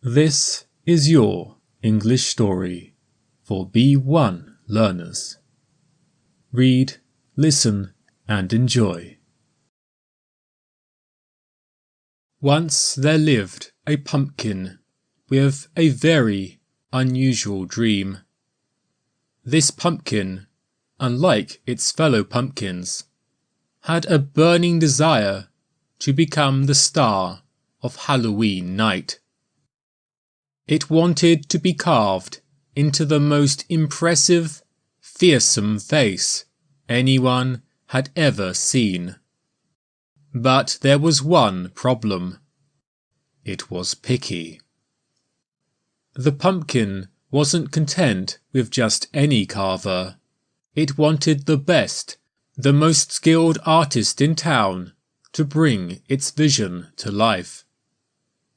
This is your English story for B1 learners. Read, listen, and enjoy. Once there lived a pumpkin with a very unusual dream. This pumpkin, unlike its fellow pumpkins, had a burning desire to become the star of Halloween night. It wanted to be carved into the most impressive, fearsome face anyone had ever seen. But there was one problem. It was picky. The pumpkin wasn't content with just any carver. It wanted the best, the most skilled artist in town to bring its vision to life.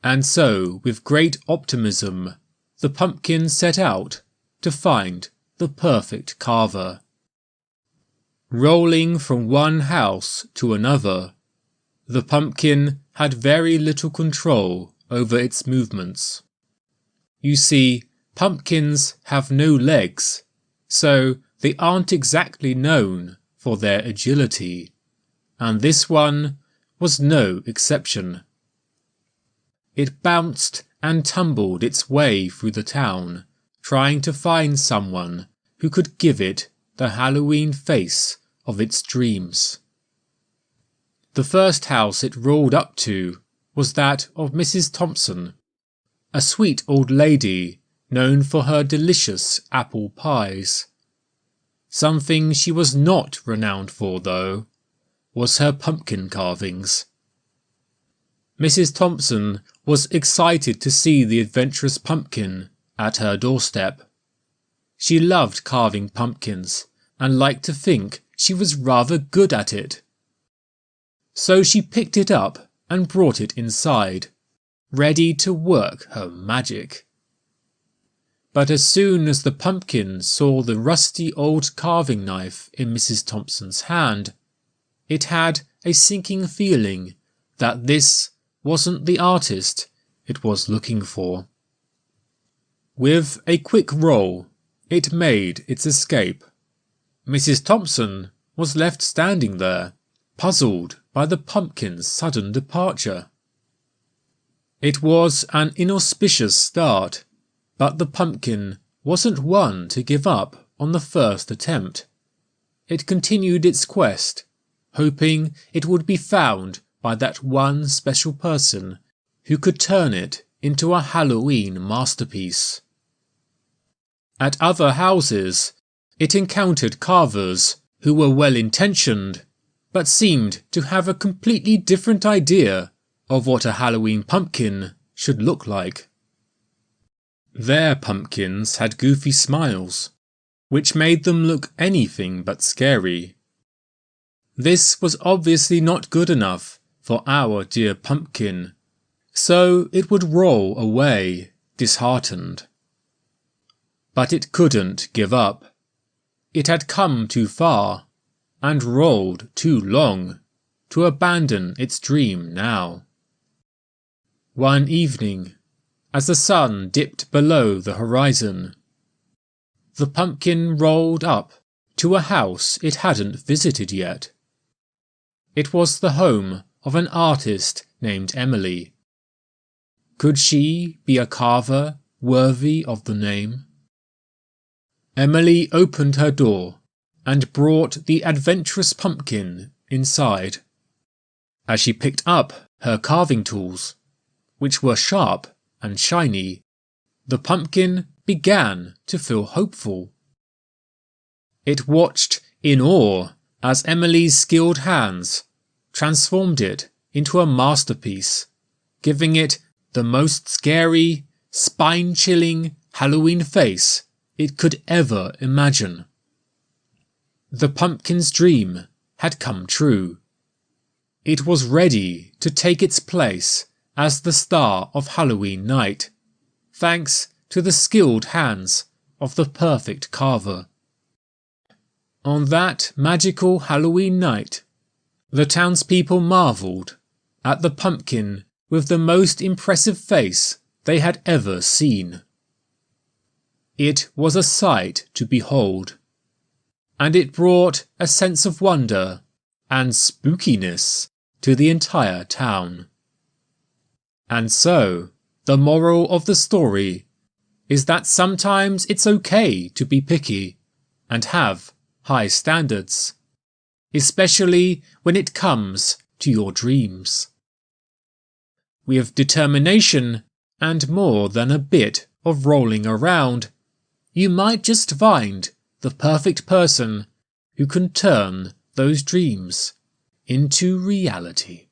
And so, with great optimism, the pumpkin set out to find the perfect carver. Rolling from one house to another, the pumpkin had very little control over its movements. You see, pumpkins have no legs, so they aren't exactly known for their agility, and this one was no exception. It bounced and tumbled its way through the town, trying to find someone who could give it the Halloween face of its dreams. The first house it rolled up to was that of Mrs. Thompson, a sweet old lady known for her delicious apple pies. Something she was not renowned for, though, was her pumpkin carvings. Mrs. Thompson was excited to see the adventurous pumpkin at her doorstep. She loved carving pumpkins and liked to think she was rather good at it. So she picked it up and brought it inside, ready to work her magic. But as soon as the pumpkin saw the rusty old carving knife in Mrs. Thompson's hand, it had a sinking feeling that this wasn't the artist it was looking for. With a quick roll, it made its escape. Mrs. Thompson was left standing there, puzzled by the pumpkin's sudden departure. It was an inauspicious start, but the pumpkin wasn't one to give up on the first attempt. It continued its quest, hoping it would be found by that one special person who could turn it into a Halloween masterpiece. At other houses, it encountered carvers who were well-intentioned, but seemed to have a completely different idea of what a Halloween pumpkin should look like. Their pumpkins had goofy smiles, which made them look anything but scary. This was obviously not good enough for our dear pumpkin, so it would roll away, disheartened. But it couldn't give up. It had come too far, and rolled too long, to abandon its dream now. One evening, as the sun dipped below the horizon, the pumpkin rolled up to a house it hadn't visited yet. It was the home of an artist named Emily. Could she be a carver worthy of the name? Emily opened her door and brought the adventurous pumpkin inside. As she picked up her carving tools, which were sharp and shiny, the pumpkin began to feel hopeful. It watched in awe as Emily's skilled hands transformed it into a masterpiece, giving it the most scary, spine-chilling Halloween face it could ever imagine. The pumpkin's dream had come true. It was ready to take its place as the star of Halloween night, thanks to the skilled hands of the perfect carver. On that magical Halloween night, the townspeople marvelled at the pumpkin with the most impressive face they had ever seen. It was a sight to behold, and it brought a sense of wonder and spookiness to the entire town. And so, the moral of the story is that sometimes it's okay to be picky and have high standards, especially when it comes to your dreams. With determination and more than a bit of rolling around, you might just find the perfect person who can turn those dreams into reality.